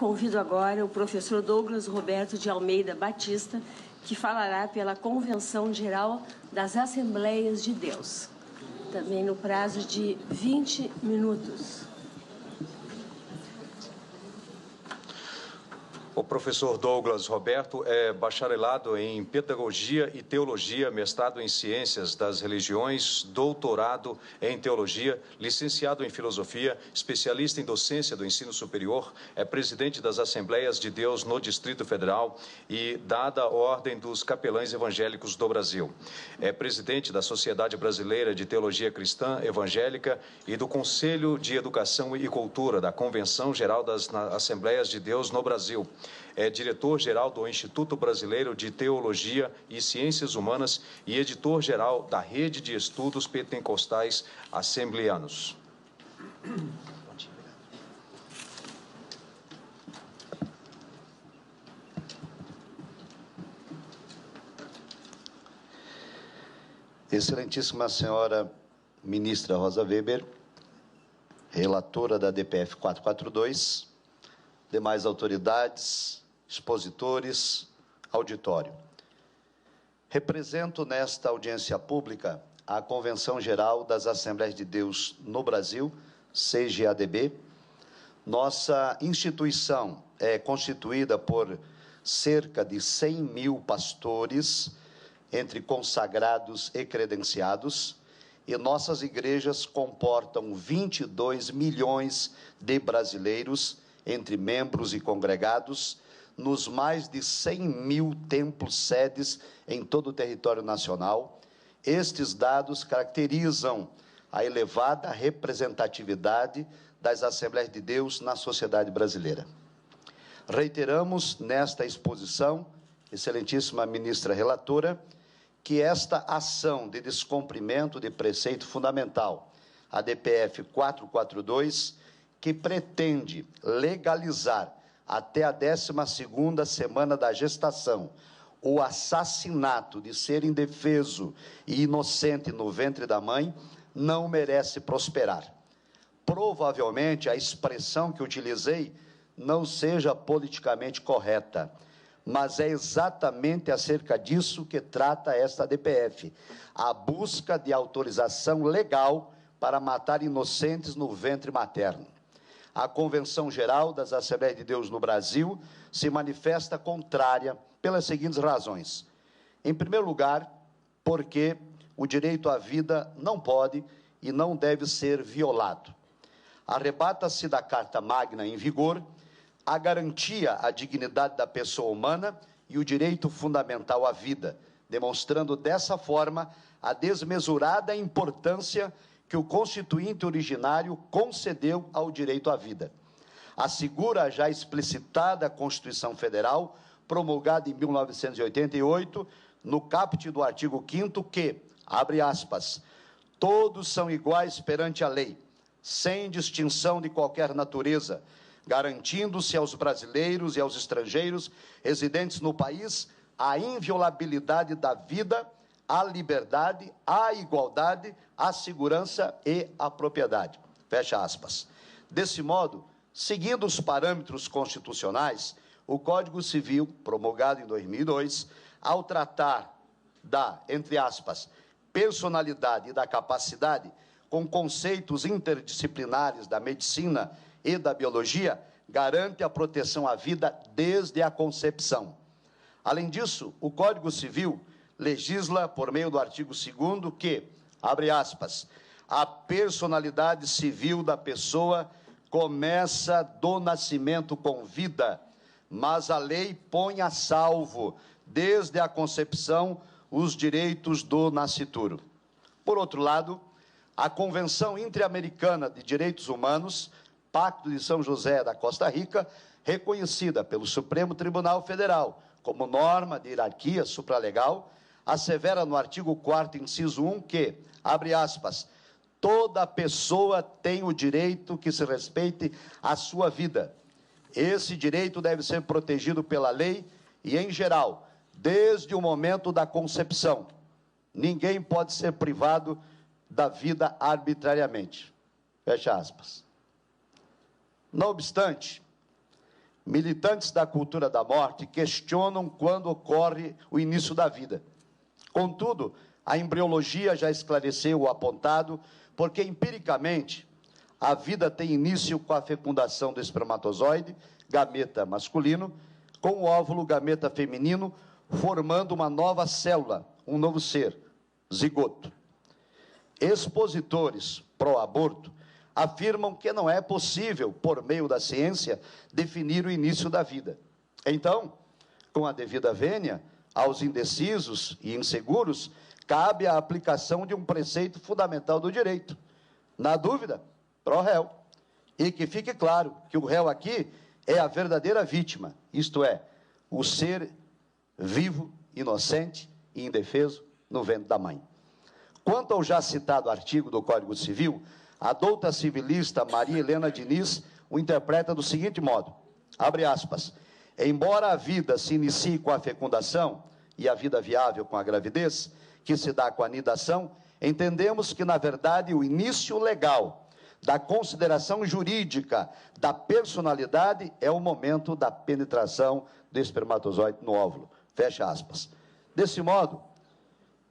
Convido agora o professor Douglas Roberto de Almeida Batista, que falará pela Convenção Geral das Assembleias de Deus, também no prazo de 20 minutos. O professor Douglas Roberto é bacharelado em Pedagogia e Teologia, mestrado em Ciências das Religiões, doutorado em Teologia, licenciado em Filosofia, especialista em Docência do Ensino Superior, é presidente das Assembleias de Deus no Distrito Federal e dada a Ordem dos Capelães Evangélicos do Brasil. É presidente da Sociedade Brasileira de Teologia Cristã Evangélica e do Conselho de Educação e Cultura da Convenção Geral das Assembleias de Deus no Brasil. É diretor-geral do Instituto Brasileiro de Teologia e Ciências Humanas e editor-geral da Rede de Estudos Pentecostais Assembleanos. Excelentíssima senhora ministra Rosa Weber, relatora da DPF 442, demais autoridades, expositores, auditório. Represento nesta audiência pública a Convenção Geral das Assembleias de Deus no Brasil, CGADB. Nossa instituição é constituída por cerca de 100 mil pastores, entre consagrados e credenciados, e nossas igrejas comportam 22 milhões de brasileiros, entre membros e congregados, nos mais de 100 mil templos sedes em todo o território nacional. Estes dados caracterizam a elevada representatividade das Assembleias de Deus na sociedade brasileira. Reiteramos nesta exposição, excelentíssima ministra relatora, que esta ação de descumprimento de preceito fundamental, a DPF 442, que pretende legalizar até a 12ª semana da gestação o assassinato de ser indefeso e inocente no ventre da mãe, não merece prosperar. Provavelmente a expressão que utilizei não seja politicamente correta, mas é exatamente acerca disso que trata esta DPF, a busca de autorização legal para matar inocentes no ventre materno. A Convenção Geral das Assembleias de Deus no Brasil se manifesta contrária pelas seguintes razões. Em primeiro lugar, porque o direito à vida não pode e não deve ser violado. Arrebata-se da Carta Magna em vigor a garantia à dignidade da pessoa humana e o direito fundamental à vida, demonstrando dessa forma a desmesurada importância que o Constituinte originário concedeu ao direito à vida. Assegura a já explicitada Constituição Federal, promulgada em 1988, no caput do artigo 5º, que, abre aspas, todos são iguais perante a lei, sem distinção de qualquer natureza, garantindo-se aos brasileiros e aos estrangeiros residentes no país a inviolabilidade da vida, a liberdade, a igualdade, a segurança e a propriedade. Fecha aspas. Desse modo, seguindo os parâmetros constitucionais, o Código Civil, promulgado em 2002, ao tratar da, entre aspas, personalidade e da capacidade, com conceitos interdisciplinares da medicina e da biologia, garante a proteção à vida desde a concepção. Além disso, o Código Civil legisla por meio do artigo 2º que, abre aspas, a personalidade civil da pessoa começa do nascimento com vida, mas a lei põe a salvo, desde a concepção, os direitos do nascituro. Por outro lado, a Convenção Interamericana de Direitos Humanos, Pacto de São José da Costa Rica, reconhecida pelo Supremo Tribunal Federal como norma de hierarquia supralegal, assevera no artigo 4º, inciso 1, que, abre aspas, toda pessoa tem o direito que se respeite a sua vida. Esse direito deve ser protegido pela lei e, em geral, desde o momento da concepção. Ninguém pode ser privado da vida arbitrariamente. Fecha aspas. Não obstante, militantes da cultura da morte questionam quando ocorre o início da vida. Contudo, a embriologia já esclareceu o apontado, porque empiricamente a vida tem início com a fecundação do espermatozoide, gameta masculino, com o óvulo, gameta feminino, formando uma nova célula, um novo ser, zigoto. Expositores pró-aborto afirmam que não é possível, por meio da ciência, definir o início da vida. Então, com a devida vênia, aos indecisos e inseguros, cabe a aplicação de um preceito fundamental do direito. Na dúvida, pró réu. E que fique claro que o réu aqui é a verdadeira vítima, isto é, o ser vivo, inocente e indefeso no ventre da mãe. Quanto ao já citado artigo do Código Civil, a douta civilista Maria Helena Diniz o interpreta do seguinte modo, abre aspas, embora a vida se inicie com a fecundação e a vida viável com a gravidez, que se dá com a anidação, entendemos que, na verdade, o início legal da consideração jurídica da personalidade é o momento da penetração do espermatozoide no óvulo. Fecha aspas. Desse modo,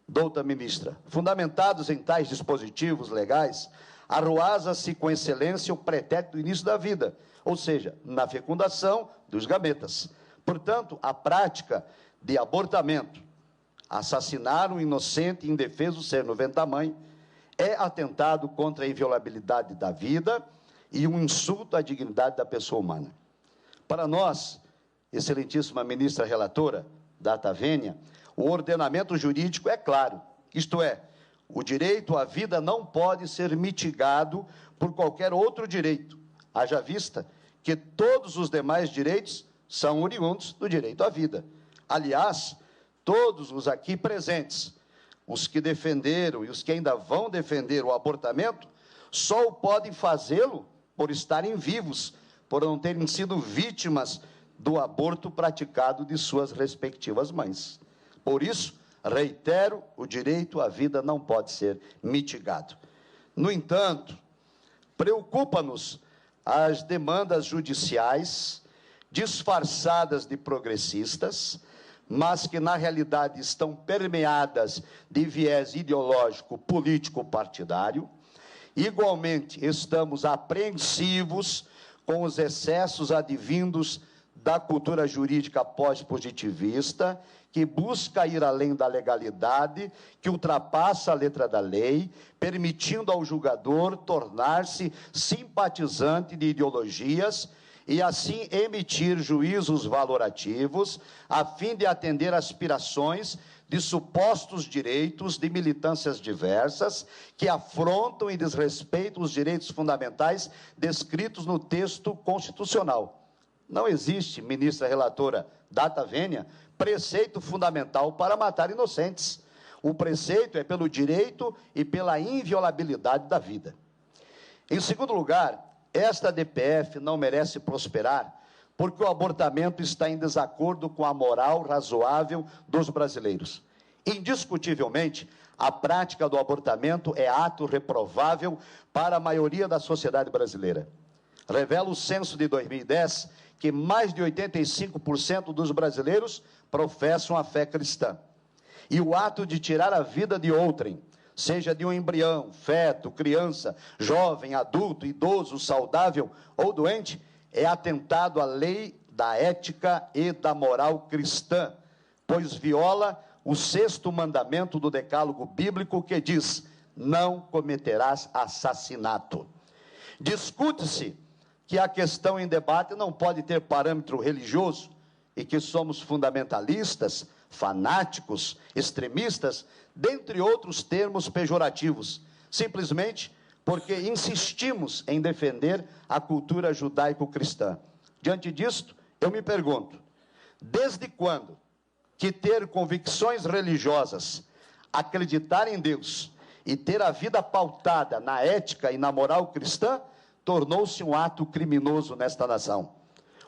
douta ministra, fundamentados em tais dispositivos legais, arruaza-se com excelência o pretérito do início da vida, ou seja, na fecundação dos gametas. Portanto, a prática de abortamento, assassinar um inocente e indefeso ser no ventre da mãe, é atentado contra a inviolabilidade da vida e um insulto à dignidade da pessoa humana. Para nós, excelentíssima ministra relatora, data vênia, o ordenamento jurídico é claro, isto é, o direito à vida não pode ser mitigado por qualquer outro direito, haja vista que todos os demais direitos são oriundos do direito à vida. Aliás, todos os aqui presentes, os que defenderam e os que ainda vão defender o abortamento, só o podem fazê-lo por estarem vivos, por não terem sido vítimas do aborto praticado de suas respectivas mães. Por isso, reitero, o direito à vida não pode ser mitigado. No entanto, preocupa-nos as demandas judiciais, disfarçadas de progressistas, mas que, na realidade, estão permeadas de viés ideológico, político, partidário. Igualmente, estamos apreensivos com os excessos advindos da cultura jurídica pós-positivista, que busca ir além da legalidade, que ultrapassa a letra da lei, permitindo ao julgador tornar-se simpatizante de ideologias e, assim, emitir juízos valorativos, a fim de atender aspirações de supostos direitos de militâncias diversas, que afrontam e desrespeitam os direitos fundamentais descritos no texto constitucional. Não existe, ministra relatora data vênia, preceito fundamental para matar inocentes. O preceito é pelo direito e pela inviolabilidade da vida. Em segundo lugar, esta DPF não merece prosperar porque o abortamento está em desacordo com a moral razoável dos brasileiros. Indiscutivelmente, a prática do abortamento é ato reprovável para a maioria da sociedade brasileira. Revela o censo de 2010 que mais de 85% dos brasileiros professam a fé cristã. E o ato de tirar a vida de outrem, seja de um embrião, feto, criança, jovem, adulto, idoso, saudável ou doente, é atentado à lei da ética e da moral cristã, pois viola o 6º mandamento do decálogo bíblico que diz, não cometerás assassinato. Discute-se que a questão em debate não pode ter parâmetro religioso e que somos fundamentalistas, fanáticos, extremistas, dentre outros termos pejorativos, simplesmente porque insistimos em defender a cultura judaico-cristã. Diante disto, eu me pergunto, desde quando que ter convicções religiosas, acreditar em Deus e ter a vida pautada na ética e na moral cristã, tornou-se um ato criminoso nesta nação?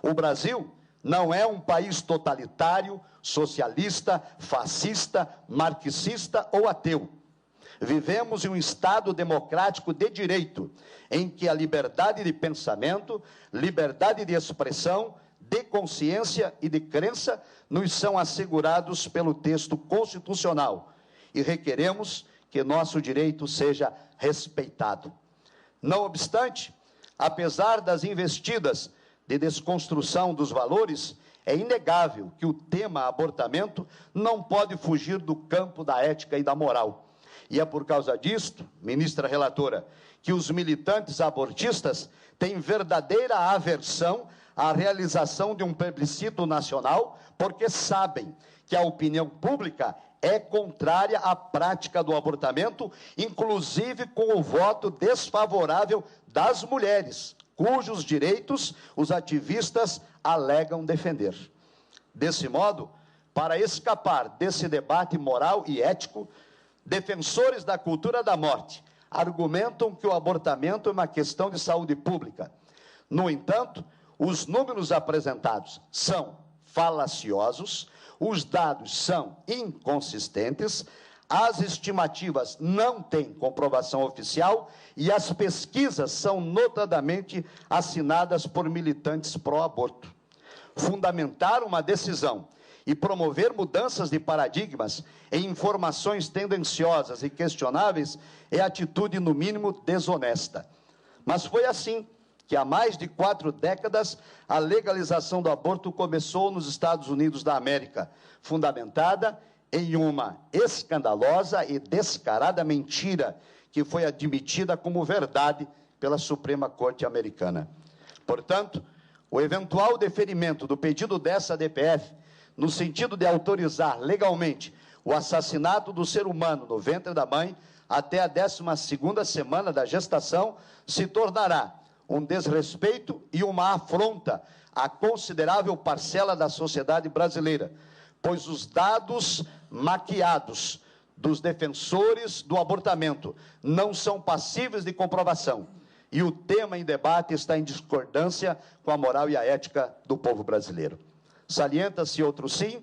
O Brasil não é um país totalitário, socialista, fascista, marxista ou ateu. Vivemos em um Estado democrático de direito, em que a liberdade de pensamento, liberdade de expressão, de consciência e de crença nos são assegurados pelo texto constitucional e requeremos que nosso direito seja respeitado. Não obstante, apesar das investidas de desconstrução dos valores, é inegável que o tema abortamento não pode fugir do campo da ética e da moral. E é por causa disto, ministra relatora, que os militantes abortistas têm verdadeira aversão à realização de um plebiscito nacional, porque sabem que a opinião pública é contrária à prática do abortamento, inclusive com o voto desfavorável das mulheres, cujos direitos os ativistas alegam defender. Desse modo, para escapar desse debate moral e ético, defensores da cultura da morte argumentam que o abortamento é uma questão de saúde pública. No entanto, os números apresentados são falaciosos, os dados são inconsistentes, as estimativas não têm comprovação oficial e as pesquisas são notadamente assinadas por militantes pró-aborto. Fundamentar uma decisão e promover mudanças de paradigmas em informações tendenciosas e questionáveis é atitude, no mínimo, desonesta. Mas foi assim que, há mais de 4 décadas, a legalização do aborto começou nos Estados Unidos da América, fundamentada em uma escandalosa e descarada mentira que foi admitida como verdade pela Suprema Corte Americana. Portanto, o eventual deferimento do pedido dessa DPF, no sentido de autorizar legalmente o assassinato do ser humano no ventre da mãe até a 12ª semana da gestação, se tornará um desrespeito e uma afronta à considerável parcela da sociedade brasileira, pois os dados maquiados dos defensores do abortamento não são passíveis de comprovação, e o tema em debate está em discordância com a moral e a ética do povo brasileiro. Salienta-se, outro sim,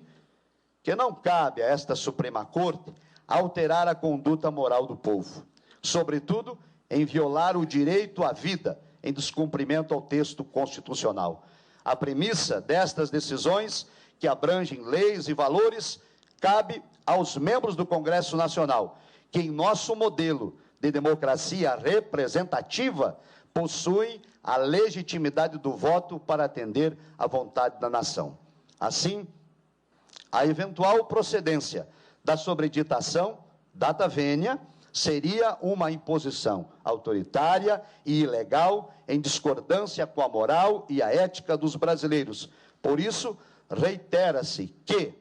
que não cabe a esta Suprema Corte alterar a conduta moral do povo, sobretudo em violar o direito à vida, em descumprimento ao texto constitucional. A premissa destas decisões, que abrangem leis e valores, cabe aos membros do Congresso Nacional, que em nosso modelo de democracia representativa possuem a legitimidade do voto para atender à vontade da nação. Assim, a eventual procedência da sobreditação data vênia seria uma imposição autoritária e ilegal em discordância com a moral e a ética dos brasileiros. Por isso, reitera-se que,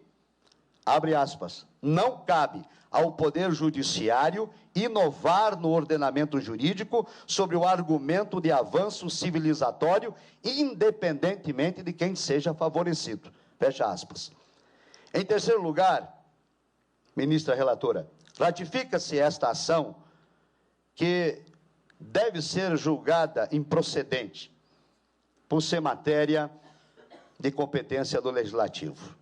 abre aspas, não cabe ao Poder Judiciário inovar no ordenamento jurídico sobre o argumento de avanço civilizatório, independentemente de quem seja favorecido. Fecha aspas. Em terceiro lugar, ministra relatora, ratifica-se esta ação que deve ser julgada improcedente por ser matéria de competência do Legislativo.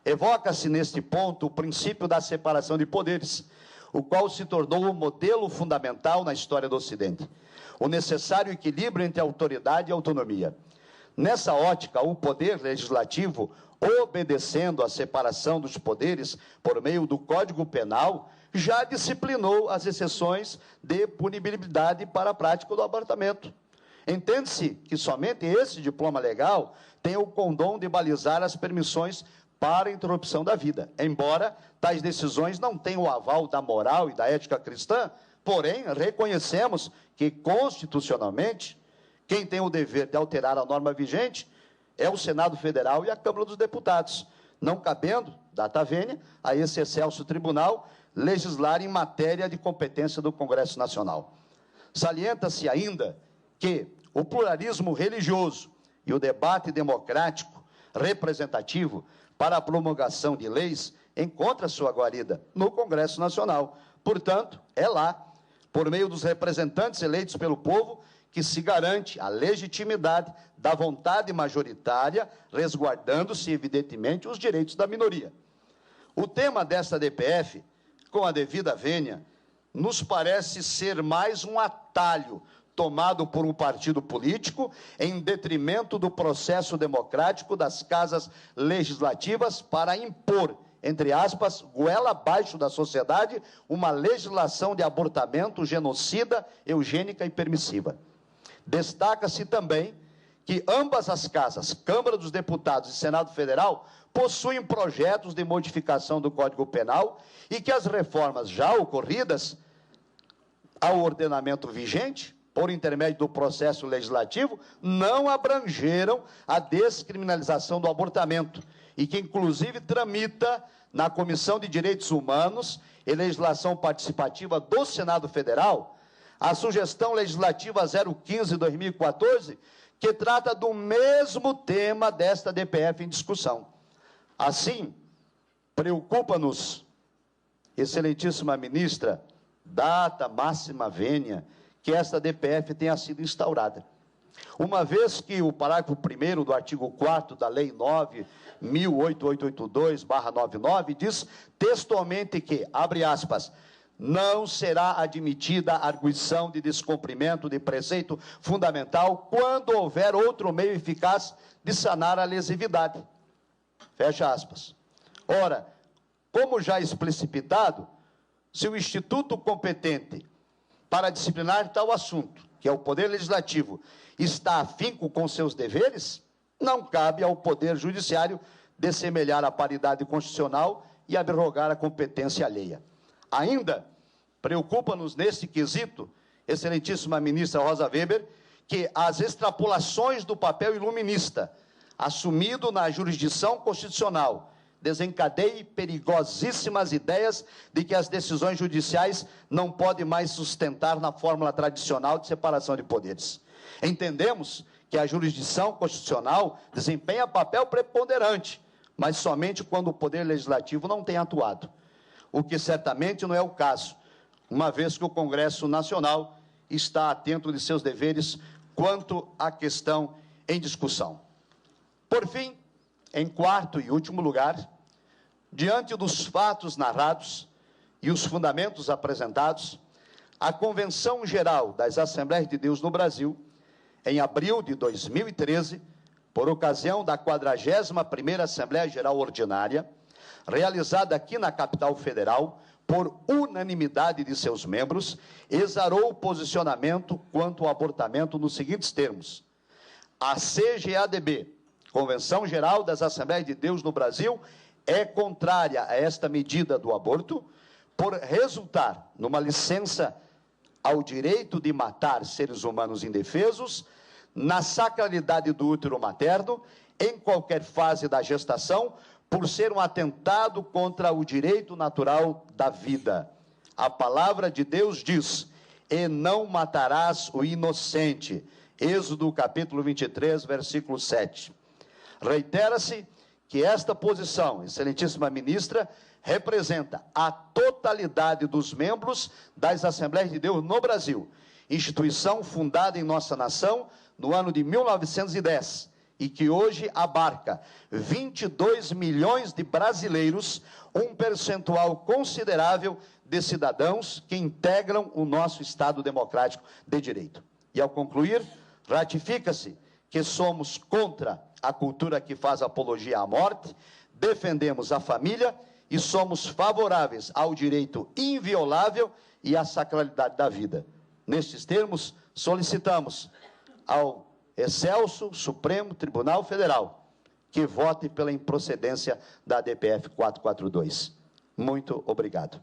Evoca-se neste ponto o princípio da separação de poderes, o qual se tornou um modelo fundamental na história do Ocidente, o necessário equilíbrio entre autoridade e autonomia. Nessa ótica, o poder legislativo, obedecendo à separação dos poderes por meio do Código Penal, já disciplinou as exceções de punibilidade para a prática do abortamento. Entende-se que somente esse diploma legal tem o condom de balizar as permissões para a interrupção da vida, embora tais decisões não tenham o aval da moral e da ética cristã, porém, reconhecemos que, constitucionalmente, quem tem o dever de alterar a norma vigente é o Senado Federal e a Câmara dos Deputados, não cabendo, data vênia, a esse excelso tribunal legislar em matéria de competência do Congresso Nacional. Salienta-se ainda que o pluralismo religioso e o debate democrático representativo para a promulgação de leis encontra sua guarida no Congresso Nacional. Portanto, é lá, por meio dos representantes eleitos pelo povo, que se garante a legitimidade da vontade majoritária, resguardando-se, evidentemente, os direitos da minoria. O tema desta DPF, com a devida vênia, nos parece ser mais um atalho tomado por um partido político em detrimento do processo democrático das casas legislativas para impor, entre aspas, goela abaixo da sociedade, uma legislação de abortamento genocida, eugênica e permissiva. Destaca-se também que ambas as casas, Câmara dos Deputados e Senado Federal, possuem projetos de modificação do Código Penal e que as reformas já ocorridas ao ordenamento vigente, por intermédio do processo legislativo, não abrangeram a descriminalização do abortamento e que, inclusive, tramita na Comissão de Direitos Humanos e Legislação Participativa do Senado Federal a Sugestão Legislativa 015/2014, que trata do mesmo tema desta DPF em discussão. Assim, preocupa-nos, excelentíssima ministra, data máxima vênia, que esta DPF tenha sido instaurada. Uma vez que o parágrafo 1º do artigo 4º da Lei 9.8882/99 diz textualmente que, abre aspas, não será admitida a arguição de descumprimento de preceito fundamental quando houver outro meio eficaz de sanar a lesividade. Fecha aspas. Ora, como já explicitado, se o instituto competente para disciplinar tal assunto, que é o Poder Legislativo, está afinco com seus deveres, não cabe ao Poder Judiciário dessemelhar a paridade constitucional e abrogar a competência alheia. Ainda preocupa-nos nesse quesito, excelentíssima ministra Rosa Weber, que as extrapolações do papel iluminista assumido na jurisdição constitucional desencadeie perigosíssimas ideias de que as decisões judiciais não podem mais sustentar na fórmula tradicional de separação de poderes. Entendemos que a jurisdição constitucional desempenha papel preponderante, mas somente quando o Poder Legislativo não tem atuado, o que certamente não é o caso, uma vez que o Congresso Nacional está atento de seus deveres quanto à questão em discussão. Por fim, em quarto e último lugar, diante dos fatos narrados e os fundamentos apresentados, a Convenção Geral das Assembleias de Deus no Brasil, em abril de 2013, por ocasião da 41ª Assembleia Geral Ordinária, realizada aqui na capital federal, por unanimidade de seus membros, exarou o posicionamento quanto ao abortamento nos seguintes termos: a CGADB, Convenção Geral das Assembleias de Deus no Brasil, é contrária a esta medida do aborto, por resultar numa licença ao direito de matar seres humanos indefesos, na sacralidade do útero materno, em qualquer fase da gestação, por ser um atentado contra o direito natural da vida. A palavra de Deus diz: e não matarás o inocente. Êxodo capítulo 23, versículo 7. Reitera-se que esta posição, excelentíssima ministra, representa a totalidade dos membros das Assembleias de Deus no Brasil, instituição fundada em nossa nação no ano de 1910, e que hoje abarca 22 milhões de brasileiros, um percentual considerável de cidadãos que integram o nosso Estado democrático de direito. E ao concluir, ratifica-se que somos contra a cultura que faz apologia à morte, defendemos a família e somos favoráveis ao direito inviolável e à sacralidade da vida. Nestes termos, solicitamos ao Excelso Supremo Tribunal Federal que vote pela improcedência da DPF 442. Muito obrigado.